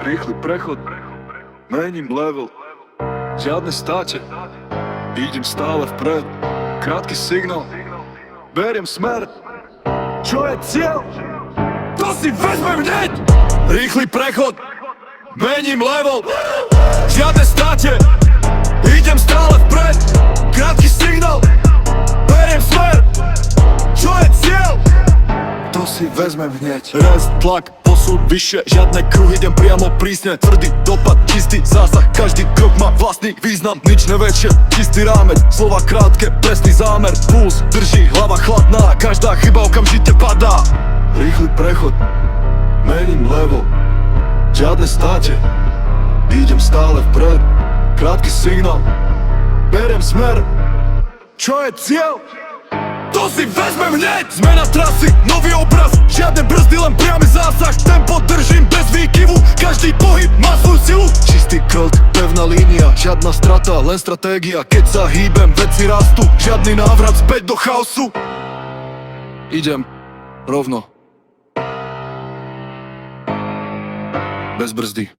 Rýchly prechod, mením level, žiadne státe, idem stále vpred. Krátky signál, beriem smer. Čo je cieľ? To si vezmem hneď! Rýchly prechod, mením level, žiadne státe, idem stále vpred. Krátky signál, beriem smer. Čo je cieľ? To si vezmem hneď. Rest, tlak, posun vyššie, žiadne kruhy, idem priamo prísne. Tvrdý dopad, čistý zásah, každý krok má vlastný význam. Nič neväčšie, čistý rámec, slova krátke, presný zámer. Puls drží, hlava chladná, každá chyba okamžite padá. Rýchly prechod, mením level, žiadne státe, idem stále vpred. Krátky signál, beriem smer. Čo je cieľ? To si vezmem hneď! Zmena trasy, nový obraz, žiadne brzdy, len priamy zásah. Tempo držím bez výkyvu, každý pohyb má svoju silu. Čistý krok, pevná línia, žiadna strata, len stratégia. Keď sa hýbem, veci rastú, žiadny návrat späť do chaosu. Idem rovno, bez brzdy.